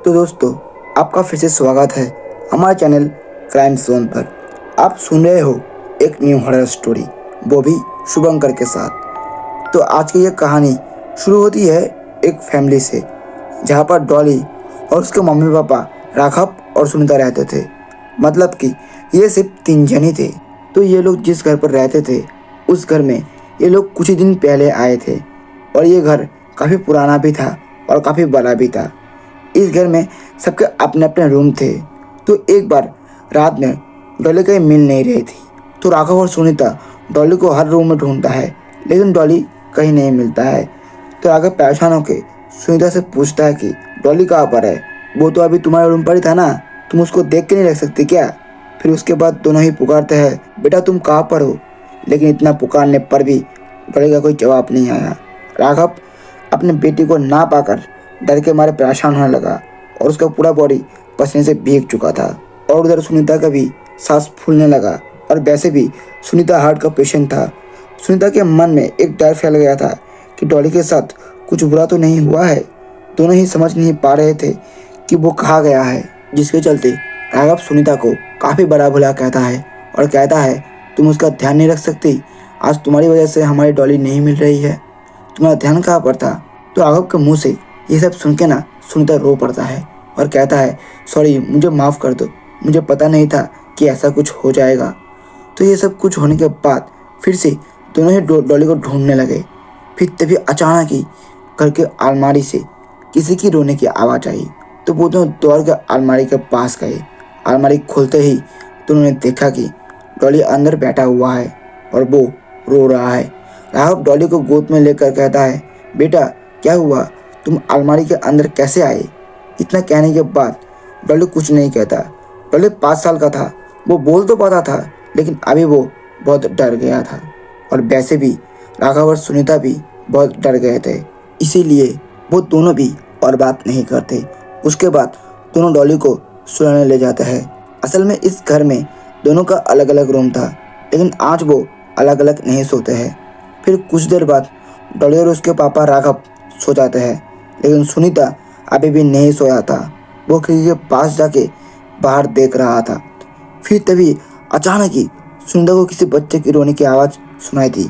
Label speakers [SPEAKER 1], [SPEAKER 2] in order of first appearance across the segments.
[SPEAKER 1] तो दोस्तों, आपका फिर से स्वागत है हमारे चैनल क्राइम जोन पर। आप सुन रहे हो एक न्यू हॉरर स्टोरी, वो भी शुभंकर के साथ। तो आज की ये कहानी शुरू होती है एक फैमिली से, जहाँ पर डॉली और उसके मम्मी पापा राघव और सुनीता रहते थे। मतलब कि ये सिर्फ 3 जन ही थे। तो ये लोग जिस घर पर रहते थे, उस घर में ये लोग कुछ ही दिन पहले आए थे, और ये घर काफ़ी पुराना भी था और काफ़ी बड़ा भी था। इस घर में सबके अपने अपने रूम थे। तो एक बार रात में डॉली कहीं मिल नहीं रही थी, तो राघव और सुनीता डॉली को हर रूम में ढूंढता है, लेकिन डॉली कहीं नहीं मिलता है। तो राघव परेशान होकर सुनीता से पूछता है कि डॉली कहाँ पर है? वो तो अभी तुम्हारे रूम पर ही था ना, तुम उसको देख के नहीं रख सकती क्या? फिर उसके बाद दोनों ही पुकारते हैं, बेटा तुम कहाँ पर हो? लेकिन इतना पुकारने पर भी डॉली का कोई जवाब नहीं आया। राघव अपने बेटी को ना पाकर डर के मारे परेशान होने लगा, और उसका पूरा बॉडी पसीने से भीग चुका था। और उधर सुनीता का भी सांस फूलने लगा, और वैसे भी सुनीता हार्ट का पेशेंट था। सुनीता के मन में एक डर फैल गया था कि डॉली के साथ कुछ बुरा तो नहीं हुआ है। दोनों ही समझ नहीं पा रहे थे कि वो कहाँ गया है, जिसके चलते राघव सुनीता को काफ़ी बड़ा भला कहता है और कहता है, तुम उसका ध्यान नहीं रख सकती? आज तुम्हारी वजह से हमारी डॉली नहीं मिल रही है। तुम्हारा ध्यान कहाँ पर था? तो राघव के मुंह से ये सब सुन के ना सुनीता रो पड़ता है और कहता है, सॉरी, मुझे माफ़ कर दो, मुझे पता नहीं था कि ऐसा कुछ हो जाएगा। तो ये सब कुछ होने के बाद फिर से दोनों ही डॉली को ढूंढने लगे। फिर तभी अचानक ही घर के अलमारी से किसी की रोने की आवाज़ आई। तो वो दोनों दौड़ कर अलमारी के पास गए। अलमारी खोलते ही दोनों ने देखा कि डॉली अंदर बैठा हुआ है और वो रो रहा है। राघव डॉली को गोद में लेकर कहता है, बेटा क्या हुआ, तुम अलमारी के अंदर कैसे आए? इतना कहने के बाद डॉली कुछ नहीं कहता। डॉली 5 साल का था, वो बोल तो पाता था, लेकिन अभी वो बहुत डर गया था। और वैसे भी राघव और सुनीता भी बहुत डर गए थे, इसीलिए वो दोनों भी और बात नहीं करते। उसके बाद दोनों डॉली को सुलाने ले जाते हैं। असल में इस घर में दोनों का अलग अलग रूम था, लेकिन आज वो अलग अलग नहीं सोते हैं। फिर कुछ देर बाद डॉली और उसके पापा राघव सो जाते हैं, लेकिन सुनीता अभी भी नहीं सोया था। वो खिड़की के पास जाके बाहर देख रहा था। फिर तभी अचानक ही सुनीता को किसी बच्चे की रोने की आवाज़ सुनाई दी।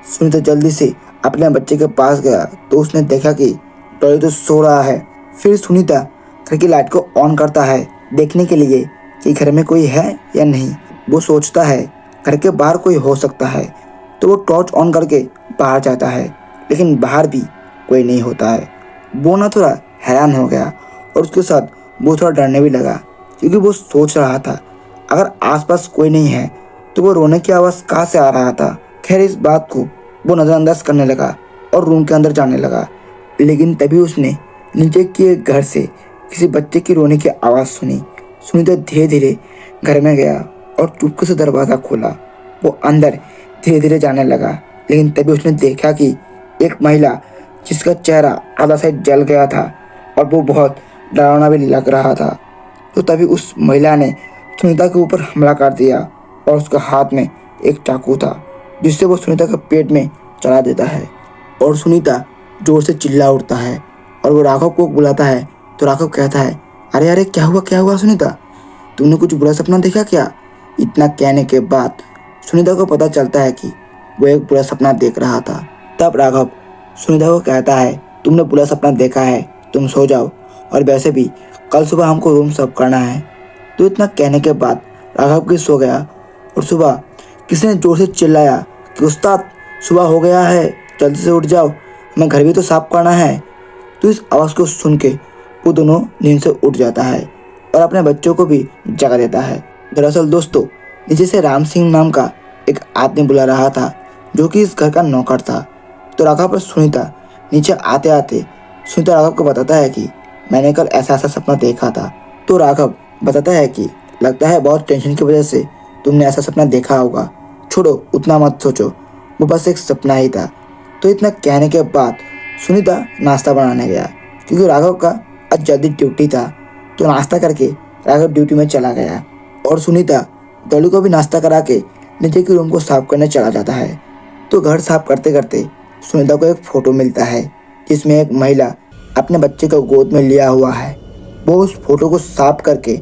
[SPEAKER 1] सुनीता जल्दी से अपने बच्चे के पास गया, तो उसने देखा कि डॉली तो सो रहा है। फिर सुनीता घर की लाइट को ऑन करता है, देखने के लिए कि घर में कोई है या नहीं। वो सोचता है घर के बाहर कोई हो सकता है, तो वो टॉर्च ऑन करके बाहर जाता है, लेकिन बाहर भी कोई नहीं होता है। वो ना थोड़ा हैरान हो गया, और उसके साथ वो थोड़ा डरने भी लगा, क्योंकि वो सोच रहा था अगर आसपास कोई नहीं है तो वो रोने की आवाज़ कहाँ से आ रहा था। खैर, इस बात को वो नज़रअंदाज करने लगा और रूम के अंदर जाने लगा। लेकिन तभी उसने नीचे के घर से किसी बच्चे की रोने की आवाज़ सुनी। सुनीता धीरे धीरे घर में गया और चुपके से दरवाज़ा खोला। वो अंदर धीरे धीरे जाने लगा, लेकिन तभी उसने देखा कि एक महिला, जिसका चेहरा आधा साइड जल गया था और वो बहुत डरावना भी लग रहा था, तो तभी उस महिला ने सुनीता के ऊपर हमला कर दिया, और उसके हाथ में एक चाकू था, जिससे वो सुनीता के पेट में चला देता है। और सुनीता जोर से चिल्ला उठता है, और वो राघव को बुलाता है। तो राघव कहता है, अरे अरे क्या हुआ सुनीता, तुमने कुछ बुरा सपना देखा क्या? इतना कहने के बाद सुनीता को पता चलता है कि वो एक बुरा सपना देख रहा था। तब राघव सुनीता को कहता है, तुमने बुरा सपना देखा है, तुम सो जाओ, और वैसे भी कल सुबह हमको रूम सर्व करना है। तो इतना कहने के बाद राघव भी सो गया, और सुबह किसी ने जोर से चिल्लाया कि उस्ताद, सुबह हो गया है, जल्दी से उठ जाओ, हमें घर भी तो साफ करना है। तो इस आवाज़ को सुन के वो दोनों नींद से उठ जाता है और अपने बच्चों को भी जगा देता है। दरअसल दोस्तों, नीचे से राम सिंह नाम का एक आदमी बुला रहा था, जो कि इस घर का नौकर था। तो राघव और सुनीता नीचे आते आते सुनीता राघव को बताता है कि मैंने कल ऐसा ऐसा सपना देखा था। तो राघव बताता है कि लगता है बहुत टेंशन की वजह से तुमने ऐसा सपना देखा होगा, छोड़ो, उतना मत सोचो, वो बस एक सपना ही था। तो इतना कहने के बाद सुनीता नाश्ता बनाने गया, क्योंकि राघव का आज जल्दी ड्यूटी था। तो नाश्ता करके राघव ड्यूटी में चला गया, और सुनीता डॉली को भी नाश्ता करा के नीचे के रूम को साफ करने चला जाता है। तो घर साफ करते करते सुनीता को एक फ़ोटो मिलता है, जिसमें एक महिला अपने बच्चे को गोद में लिया हुआ है। वो उस फोटो को साफ करके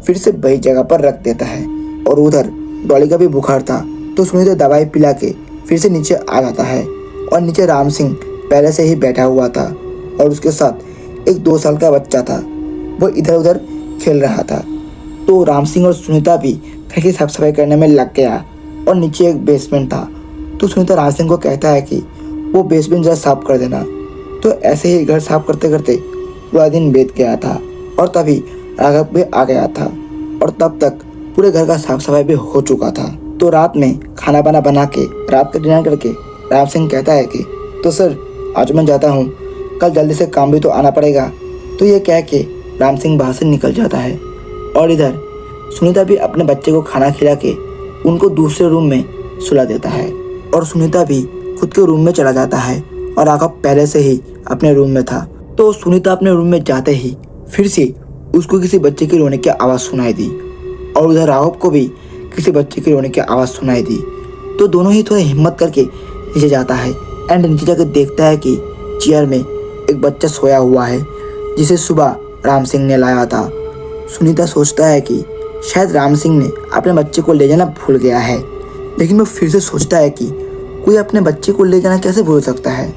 [SPEAKER 1] फिर से वही जगह पर रख देता है। और उधर डॉली का भी बुखार था तो सुनीता दवाई पिला के फिर से नीचे आ जाता है। और नीचे राम सिंह पहले से ही बैठा हुआ था और उसके साथ एक 2 साल का बच्चा था, वो इधर उधर खेल रहा था। तो राम सिंह और सुनीता भी घर की साफ सफाई करने में लग गया। और नीचे एक बेसमेंट था तो सुनीता राम सिंह को कहता है कि वो बेसमेंट जरा साफ कर देना। तो ऐसे ही घर साफ करते करते पूरा दिन बीत गया था और तभी राघव भी आ गया था और तब तक पूरे घर का साफ सफाई भी हो चुका था। तो रात में खाना वाना बना के रात का डिनर करके राम सिंह कहता है कि तो सर आज मैं जाता हूँ, कल जल्दी से काम भी तो आना पड़ेगा। तो ये कह के राम सिंह बाहर से निकल जाता है। और इधर सुनीता भी अपने बच्चे को खाना खिला के उनको दूसरे रूम में सुला देता है और सुनीता भी खुद के रूम में चला जाता है। और राघव पहले से ही अपने रूम में था। तो सुनीता अपने रूम में जाते ही फिर से उसको किसी बच्चे की रोने की आवाज़ सुनाई दी और उधर राघव को भी किसी बच्चे की रोने की आवाज़ सुनाई दी। तो दोनों ही थोड़ा हिम्मत करके नीचे जाता है एंड नीचे जाकर देखता है कि चेयर में एक बच्चा सोया हुआ है जिसे सुबह राम सिंह ने लाया था। सुनीता सोचता है कि शायद राम सिंह ने अपने बच्चे को ले जाना भूल गया है, लेकिन वो फिर से सोचता है कि कोई अपने बच्चे को ले जाना कैसे भूल सकता है।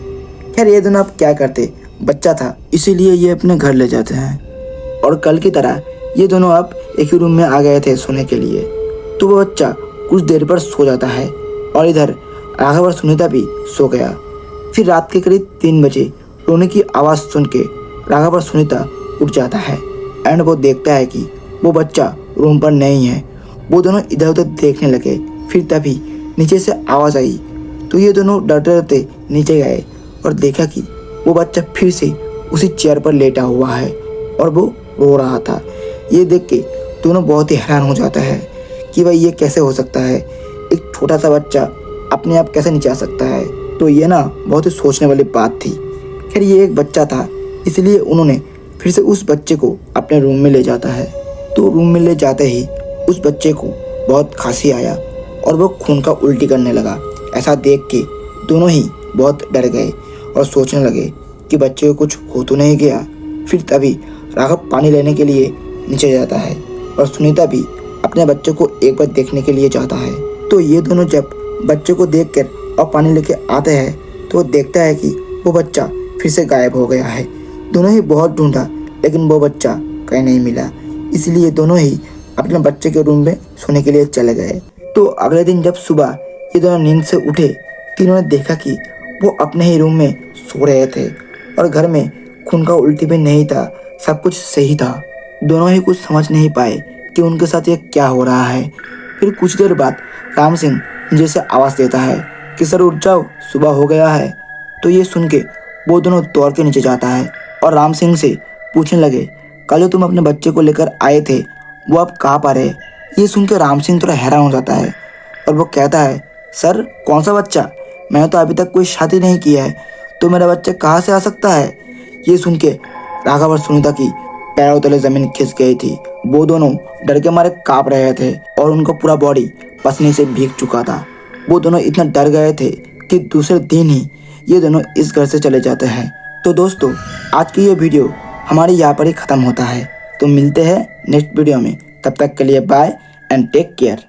[SPEAKER 1] खैर ये दोनों अब क्या करते, बच्चा था इसीलिए ये अपने घर ले जाते हैं। और कल की तरह ये दोनों अब एक ही रूम में आ गए थे सोने के लिए। तो वो बच्चा कुछ देर पर सो जाता है और इधर राघव और सुनीता भी सो गया। फिर रात के करीब 3 बजे रोने की आवाज़ सुन के राघव और सुनीता उठ जाता है एंड वो देखता है कि वो बच्चा रूम पर नहीं है। वो दोनों इधर उधर देखने लगे। फिर तभी नीचे से आवाज़ आई तो ये दोनों डरते डरते नीचे गए और देखा कि वो बच्चा फिर से उसी चेयर पर लेटा हुआ है और वो रो रहा था। ये देख के दोनों बहुत ही हैरान हो जाता है कि भाई ये कैसे हो सकता है, एक छोटा सा बच्चा अपने आप कैसे नीचे आ सकता है। तो ये ना बहुत ही सोचने वाली बात थी। खैर ये एक बच्चा था इसलिए उन्होंने फिर से उस बच्चे को अपने रूम में ले जाता है। तो रूम में ले जाते ही उस बच्चे को बहुत खांसी आया और वो खून का उल्टी करने लगा। ऐसा देख के दोनों ही बहुत डर गए और सोचने लगे कि बच्चे को कुछ हो तो नहीं गया। फिर तभी राघव पानी लेने के लिए नीचे जाता है और सुनीता भी अपने बच्चे को एक बार देखने के लिए जाता है। तो ये दोनों जब बच्चे को देखकर और पानी लेके आते हैं तो वो देखता है कि वो बच्चा फिर से गायब हो गया है। दोनों ही बहुत ढूंढा लेकिन वो बच्चा कहीं नहीं मिला, इसलिए दोनों ही अपने बच्चे के रूम में सोने के लिए चले गए। तो अगले दिन जब सुबह ये दोनों नींद से उठे तो इन्होंने देखा कि वो अपने ही रूम में सो रहे थे और घर में खून का उल्टी भी नहीं था, सब कुछ सही था। दोनों ही कुछ समझ नहीं पाए कि उनके साथ ये क्या हो रहा है। फिर कुछ देर बाद राम सिंह नीचे से आवाज़ देता है कि सर उठ जाओ, सुबह हो गया है। तो ये सुन के वो दोनों दौड़ के नीचे जाता है और राम सिंह से पूछने लगे कल जो तुम अपने बच्चे को लेकर आए थे वो अब कहाँ पर है। ये सुन के राम सिंह थोड़ा हैरान हो जाता है और वो कहता है सर कौन सा बच्चा, मैंने तो अभी तक कोई शादी नहीं किया है तो मेरा बच्चा कहाँ से आ सकता है। ये सुन के राघव और सुनीता की पैरों तले जमीन खिंच गई थी। वो दोनों डर के मारे कांप रहे थे और उनका पूरा बॉडी पसीने से भीग चुका था। वो दोनों इतना डर गए थे कि दूसरे दिन ही ये दोनों इस घर से चले जाते हैं। तो दोस्तों आज की ये वीडियो हमारे यहाँ पर ही ख़त्म होता है। तो मिलते हैं नेक्स्ट वीडियो में, तब तक के लिए बाय एंड टेक केयर।